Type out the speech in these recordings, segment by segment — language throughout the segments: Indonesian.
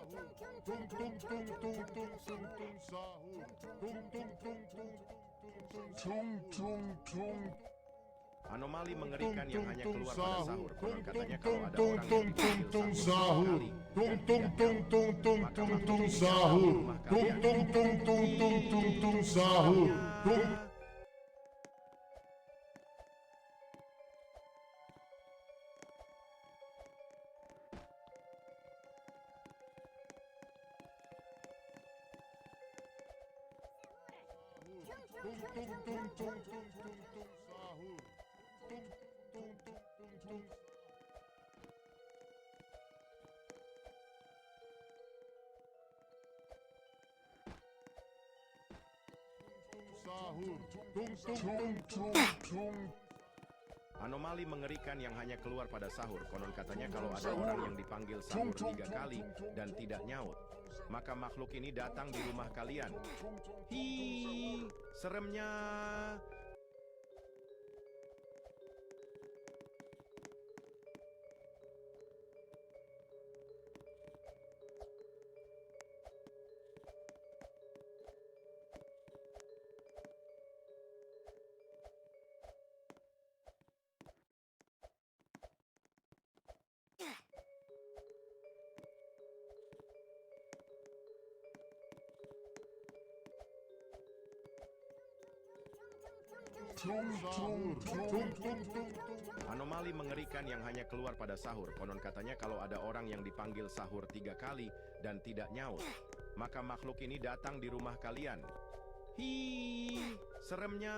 Tung tung tung tung tung tung tung sahur. Tung tung tung tung tung tung tung. Anomali mengerikan yang hanya keluar pada sahur. Konon katanya Tung kalau ada tung orang tung yang tung dipanggil tung sahur sahur. tiga Tung kali tung dan tung tidak tung nyaut, tung maka tung tung makhluk ini datang di sahur. rumah Tung kalian. tung tung tung tung tung tung sahur. Tung tung tung tung tung tung tung tung sahur. Tung tung tung tung tung sahur. Tung tung tung tung. Anomali mengerikan yang hanya keluar pada sahur. Konon katanya kalau ada orang yang dipanggil sahur 3 kali dan tidak nyaut, maka makhluk ini datang di rumah kalian. Hi, seremnya.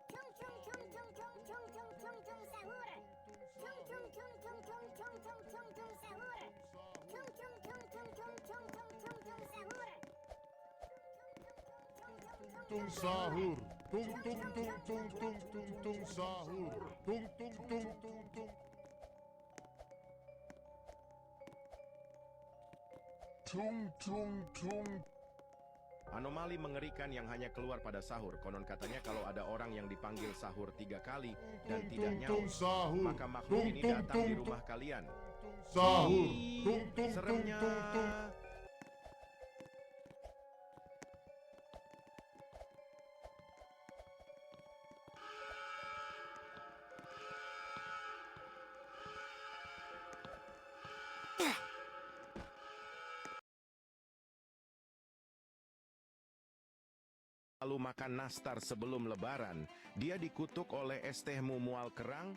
Tung tung tung tung tung. Anomali mengerikan yang hanya keluar pada sahur. Konon katanya kalau ada orang yang dipanggil sahur 3 kali dan tidak nyaut, maka makhluk ini datang di rumah kalian. Hi, seremnya. Tung sahur. Tung tung tung tung tung tung tung sahur. Tung tung tung tung tung. Tung tung tung. Anomali mengerikan yang hanya keluar pada sahur. Konon katanya kalau ada orang yang dipanggil sahur 3 kali dan tidak nyaut, maka makhluk ini datang di rumah kalian. Sahur. Hi, Tung tung tung seremnya. tung tung. Lalu makan nastar sebelum lebaran, dia dikutuk oleh es teh mual kerang.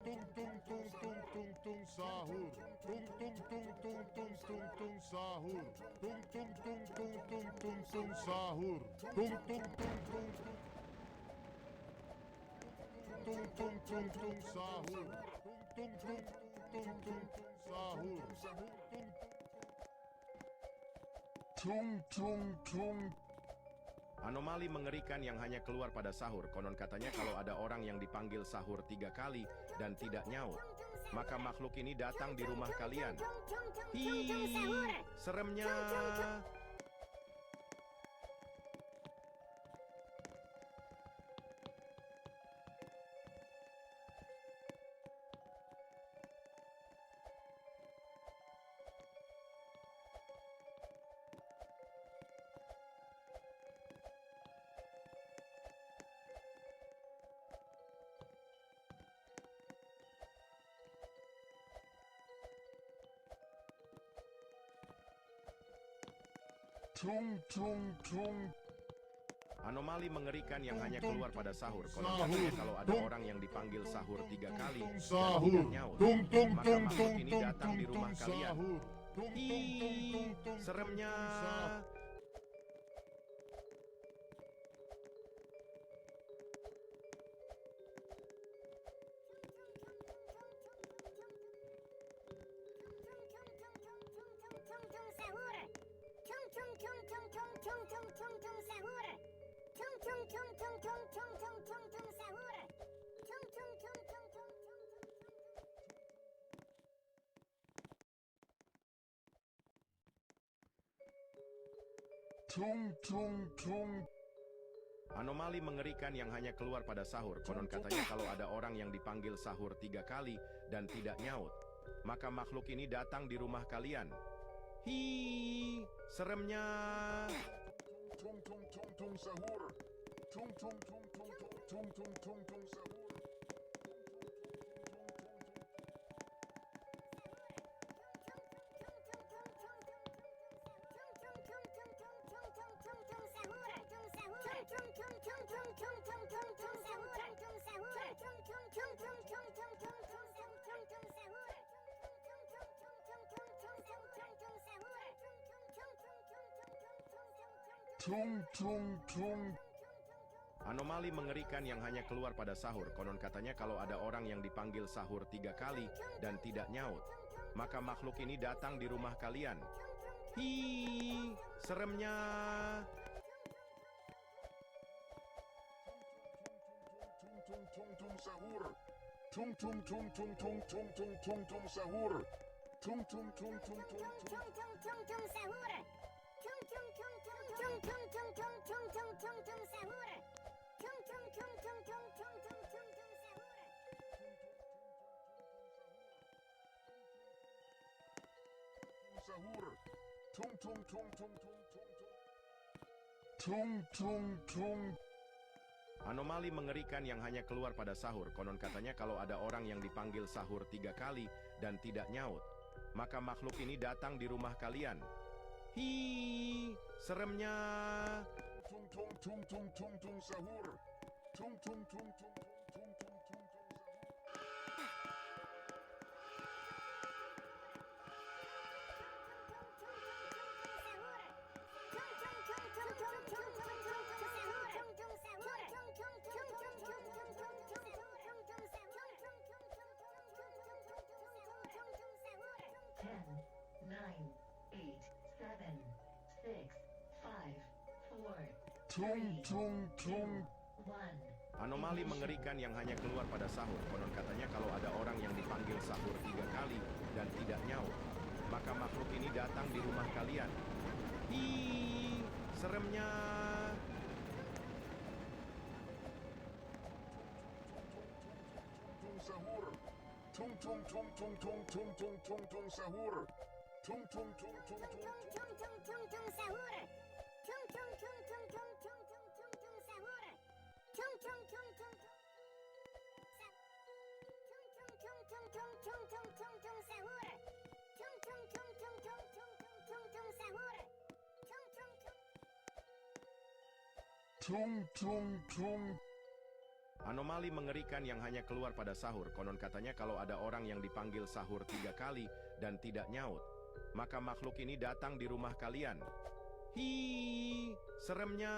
Tung tung tung tung tung tung sahur. Tung tung tung tung tung tung tung sahur. Tung tung tung tung tung tung tung sahur. Tung tung tung tung tung. Tung tung tung tung sahur. Tung tung tung tung tung sahur. Tung tung tung. Anomali mengerikan yang hanya keluar pada sahur. Konon katanya kalau ada orang yang dipanggil sahur 3 kali dan tidak nyaut, maka makhluk ini datang di rumah kalian. Hi, seremnya. Tung tung tung. Anomali mengerikan yang hanya keluar pada sahur. Konon katanya kalau ada orang yang dipanggil sahur 3 kali dan tidak nyaut, maka makhluk ini datang di rumah kalian. Hi, seremnya. Tung tung tung. Anomali mengerikan yang hanya keluar pada sahur. Konon katanya kalau ada orang yang dipanggil sahur 3 kali dan tidak nyaut, maka makhluk ini datang di rumah kalian. Hi, seremnya. Tung tung tung tung sahur. Tung tung tung tung tung tung tung tung sahur. Tung tung tung. Anomali mengerikan yang hanya keluar pada sahur. Konon katanya kalau ada orang yang dipanggil sahur 3 kali dan tidak nyaut, maka makhluk ini datang di rumah kalian. Hi, seremnya. Tung tung tung sahur. Tung tung tung tung tung tung tung tung tung sahur. Tung tung tung tung tung tung. Sahur. Tung tung tung tung tung tung tung. Tung tung tung. Anomali mengerikan yang hanya keluar pada sahur. Konon katanya kalau ada orang yang dipanggil sahur 3 kali dan tidak nyaut, maka makhluk ini datang di rumah kalian. Hi, seremnya. Tung tung tung tung tung tung sahur. Tung tung tung tung tung tung tung tung. Ten, nine, eight, seven, six, five, four, Tung tung tung. one. Anomali mengerikan yang hanya keluar pada sahur. Konon katanya kalau ada orang yang dipanggil sahur 3 kali dan tidak nyaut, maka makhluk ini datang di rumah kalian. Hi, seremnya. Tung sahur. Tung tung tung tung tung tung tung tung tung sahur. Tung tung tung tung tung. Tung tung tung. Anomali mengerikan yang hanya keluar pada sahur. Konon katanya kalau ada orang yang dipanggil sahur 3 kali dan tidak nyaut, maka makhluk ini datang di rumah kalian. Hi, seremnya.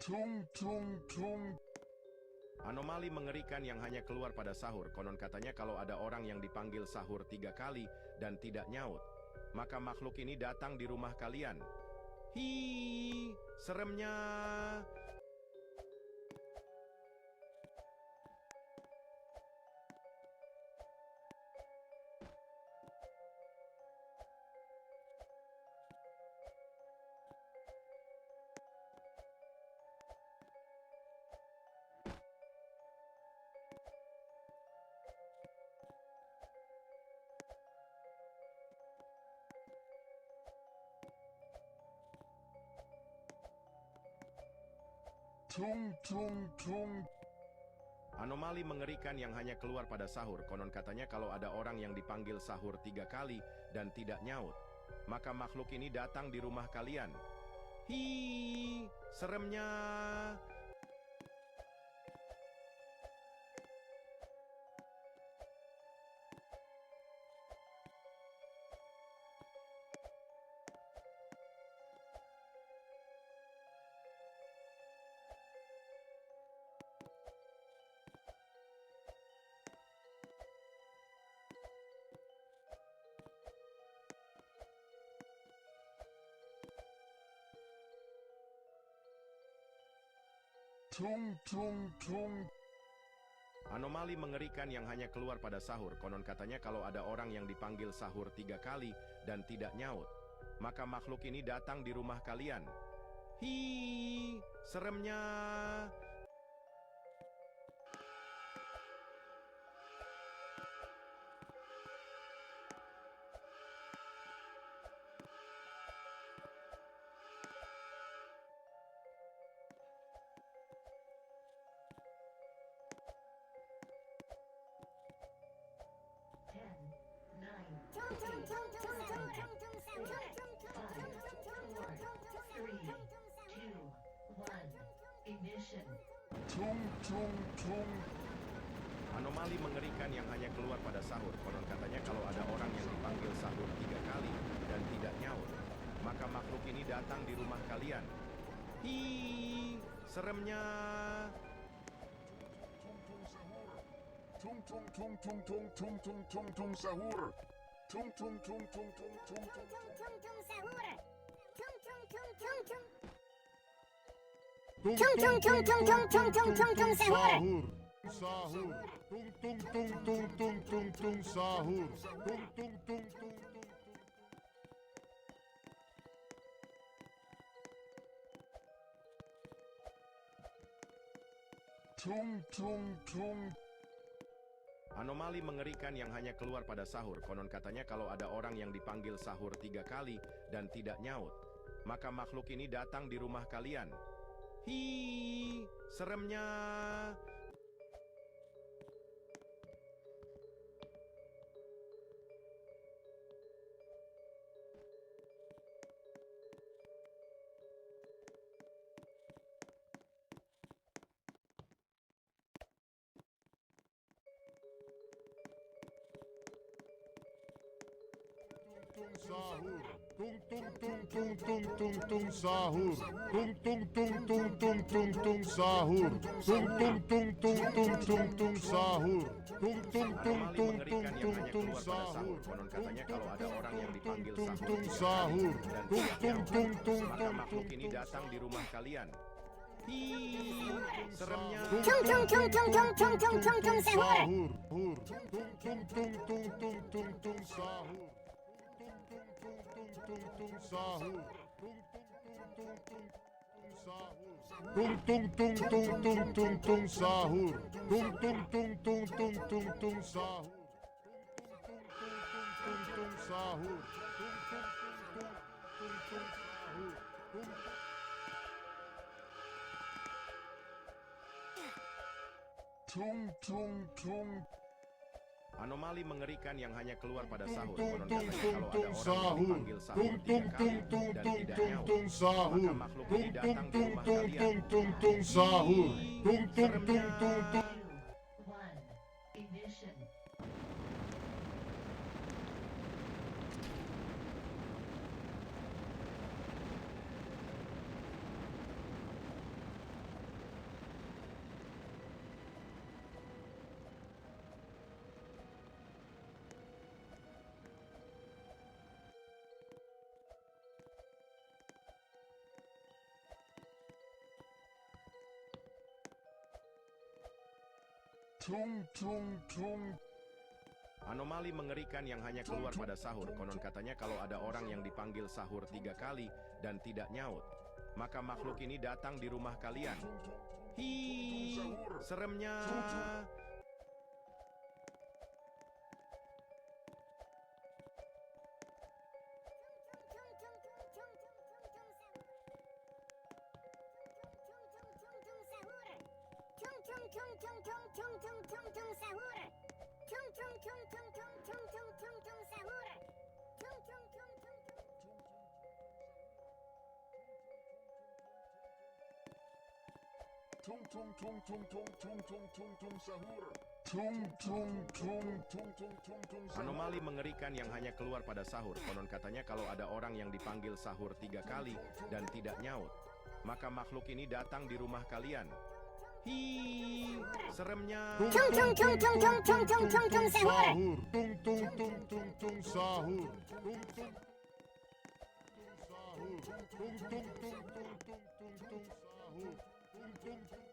Tung tung tung. Anomali mengerikan yang hanya keluar pada sahur. Konon katanya kalau ada orang yang dipanggil sahur 3 kali dan tidak nyaut, maka makhluk ini datang di rumah kalian. Hi, seremnya. Tung tung tung. Anomali mengerikan yang hanya keluar pada sahur. Konon katanya kalau ada orang yang dipanggil sahur 3 kali dan tidak nyaut, maka makhluk ini datang di rumah kalian. Hi, seremnya. Tung tung tung. Anomali mengerikan yang hanya keluar pada sahur. Konon katanya kalau ada orang yang dipanggil sahur 3 kali dan tidak nyaut, maka makhluk ini datang di rumah kalian. Hi, seremnya. Ten, nine, Tung tung tung tung tung tung tung sahur. three, two, one. Ignition. Tung tung tung. Anomali mengerikan yang hanya keluar pada sahur. Konon katanya kalau ada orang yang dipanggil sahur 3 kali dan tidak nyaut, maka makhluk ini datang di rumah kalian. Hi, seremnya. Tung tung tung tung tung tung tung tung tung sahur. Tung tung tung tung tung tung tung. Tung tung sahur. Tung tung tung tung tung. Tung tung tung tung tung tung tung tung tung sahur. Sahur. Tung tung tung tung tung tung tung sahur. Tung tung tung tung tung. Tung tung tung. Anomali mengerikan yang hanya keluar pada sahur. Konon katanya kalau ada orang yang dipanggil sahur 3 kali dan tidak nyaut, maka makhluk ini datang di rumah kalian. Hi, seremnya. Sahur. Tung tung tung tung tung tung tung sahur. Tung tung tung tung tung tung tung sahur. Tung tung tung tung tung tung tung sahur. Tung tung tung tung tung tung tung sahur. Konon katanya kalau ada orang yang dipanggil Tung sahur tung 3 sahur. kali dan Tung tidak tung nyaut, tung tung maka tung makhluk tung ini datang di rumah kalian. Hi, seremnya. Tung tung tung tung tung tung tung tung tung sahur. Tung tung tung tung tung tung tung sahur. Tung tung sahur. Tung tung tung tung tung tung tung sahur. Tung tung tung tung tung tung tung sahur. Tung tung sahur. Tung tung tung. Anomali mengerikan yang hanya keluar pada sahur. Tung Konon tung katanya tung kalau ada tung orang yang sahur. dipanggil sahur Tung 3 tung kali tung tung dan tung tidak tung nyaut, tung sahur. maka makhluk Tung ini tung datang di tung rumah tung kalian. tung tung tung sahur. Tung tung tung tung tung. Two, one. Ignition. Tung tung tung. Anomali mengerikan yang hanya keluar pada sahur. Konon katanya kalau ada orang yang dipanggil sahur 3 kali dan tidak nyaut, maka makhluk ini datang di rumah kalian. Hi, seremnya. Tung tung tung tung tung tung tung tung tung sahur. Tung tung tung tung tung tung tung sahur. Anomali mengerikan yang hanya keluar pada sahur. Konon katanya kalau ada orang yang dipanggil sahur 3 kali dan tidak nyaut, maka makhluk ini datang di rumah kalian. Hi, seremnya. Tung tung tung tung tung tung tung tung tung sahur. Tung tung tung tung tung sahur. Tung tung sahur. Tung tung tung tung tung tung tung sahur. Tung tung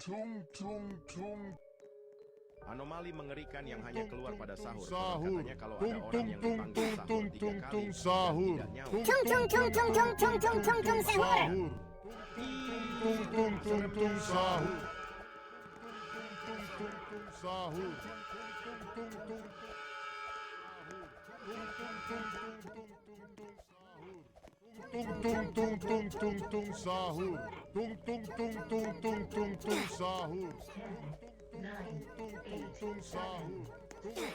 Tung tung tung. Anomali mengerikan yang hanya keluar pada sahur. Konon Sahur. katanya kalau ada Tung orang tung yang tung dipanggil tung sahur tung 3 tung kali tung dan sahur. tidak nyaut. Tung tung tung tung tung tung tung tung tung sahur. Tung tung tung tung sahur. Tung tung tung sahur. Tung tung tung tung tung tung tung sahur. Tung tung tung tung tung tung tung sahur. 10, 9, 8, 7, 6, 5,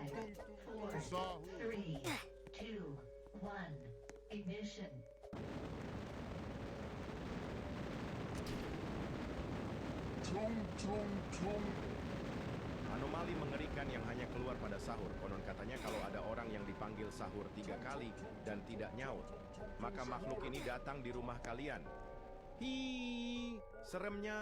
4, 3, 2, 1. Ignition. Tung tung tung. Anomali mengerikan yang hanya keluar pada sahur. Konon katanya kalau ada orang yang dipanggil sahur 3 kali dan tidak nyaut, maka makhluk ini datang di rumah kalian. Hi, seremnya.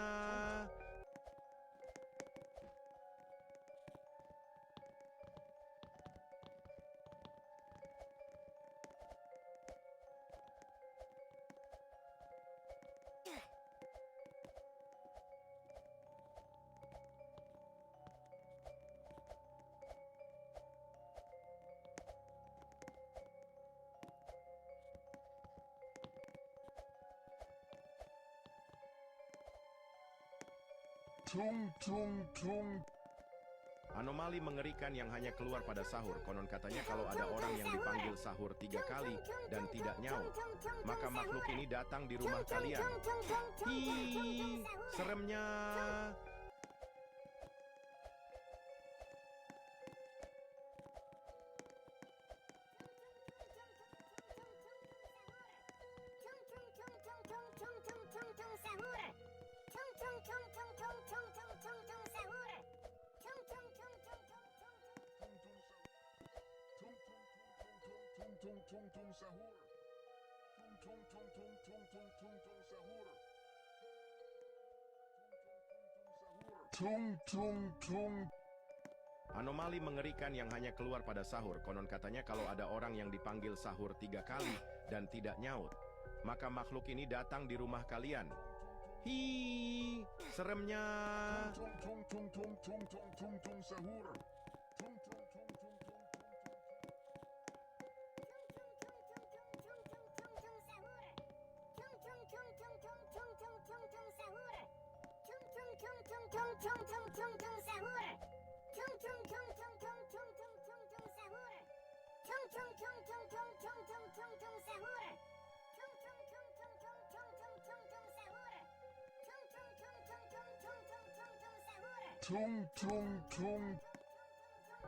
Tung tung tung. Anomali mengerikan yang hanya keluar pada sahur. Konon katanya kalau ada orang yang dipanggil sahur 3 kali dan tidak nyaut, maka makhluk ini datang di rumah kalian. Hi, seremnya. Tung tung tung sahur. Tung tung tung tung tung tung tung sahur. Tung tung tung. Anomali mengerikan yang hanya keluar pada sahur. Konon katanya kalau ada orang yang dipanggil sahur 3 kali dan tidak nyaut, maka makhluk ini datang di rumah kalian. Hi, seremnya. Tung tung tung tung tung tung tung tung sahur. Tung tung tung tung tung tung. Tung tung tung.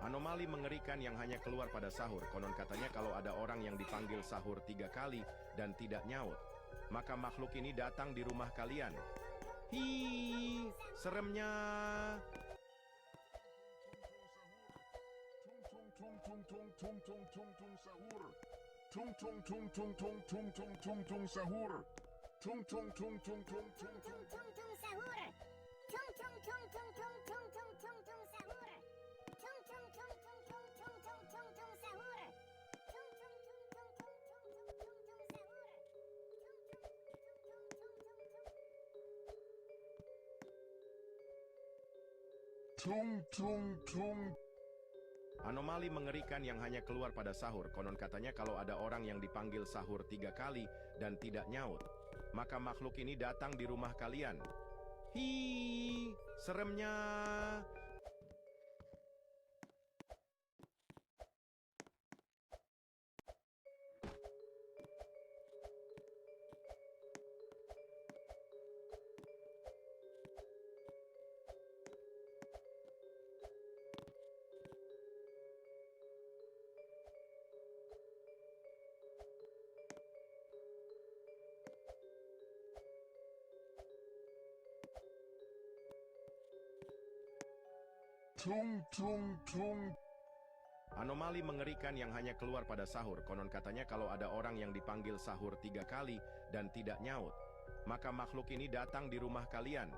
Anomali mengerikan yang hanya keluar pada sahur. Konon katanya kalau ada orang yang dipanggil sahur 3 kali dan tidak nyaut, maka makhluk ini datang di rumah kalian. Hi, seremnya. Tung tung tung tung tung tung tung sahur. Tung tung tung tung tung tung tung tung tung sahur. Tung tung tung tung tung tung tung tung sahur. Tung tung tung. Anomali mengerikan yang hanya keluar pada sahur. Konon katanya kalau ada orang yang dipanggil sahur 3 kali dan tidak nyaut, maka makhluk ini datang di rumah kalian. Hi, seremnya. Tung tung tung. Anomali mengerikan yang hanya keluar pada sahur. Konon katanya kalau ada orang yang dipanggil sahur 3 kali dan tidak nyaut, maka makhluk ini datang di rumah kalian.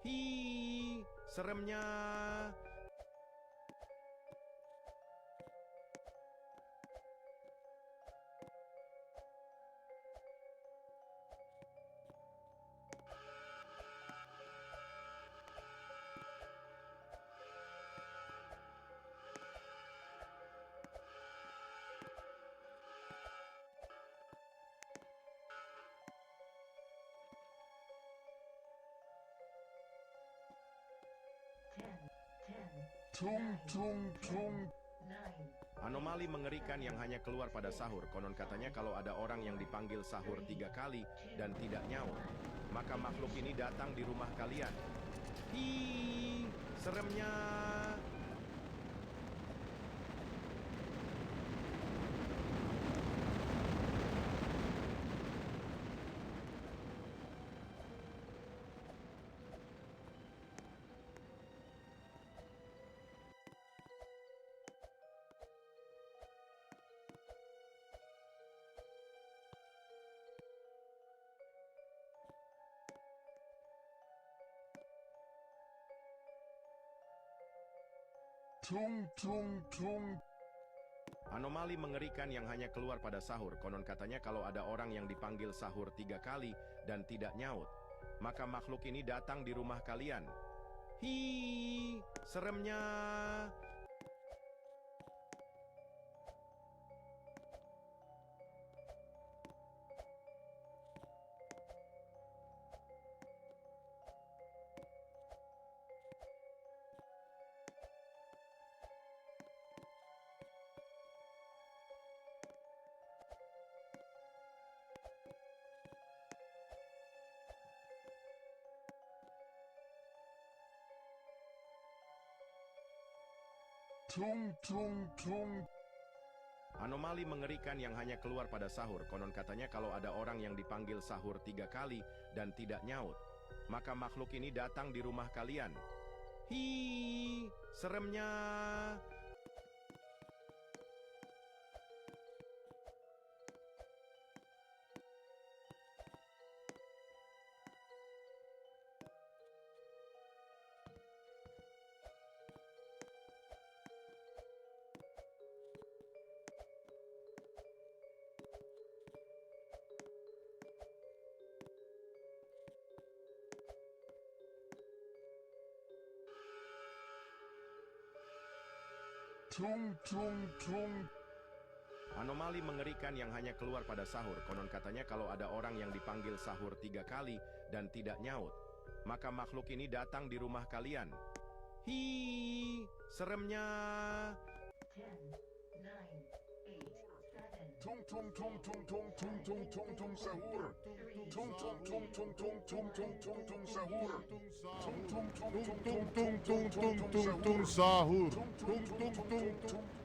Hi, seremnya. Tung tung tung. 9, Anomali mengerikan yang hanya keluar pada sahur. Konon katanya kalau ada orang yang dipanggil sahur 3 kali dan tidak nyaut, maka makhluk ini datang di rumah kalian. Hi, seremnya. Tung tung tung. Anomali mengerikan yang hanya keluar pada sahur. Konon katanya kalau ada orang yang dipanggil sahur 3 kali dan tidak nyaut, maka makhluk ini datang di rumah kalian. Hi, seremnya. Tung tung tung. Anomali mengerikan yang hanya keluar pada sahur. Konon katanya kalau ada orang yang dipanggil sahur 3 kali dan tidak nyaut, maka makhluk ini datang di rumah kalian. Hi, seremnya. Tung tung tung. Anomali mengerikan yang hanya keluar pada sahur. Konon katanya kalau ada orang yang dipanggil sahur 3 kali dan tidak nyaut, maka makhluk ini datang di rumah kalian. Hi, seremnya. 10, 9, 8, 7, Tung tung tung tung tung tung tung tung tung sahur. Tung tung tung tung tung tung tung tung tung sahur. Tung tung tung tung tung tung tung tung tung sahur. Tung tung tung tung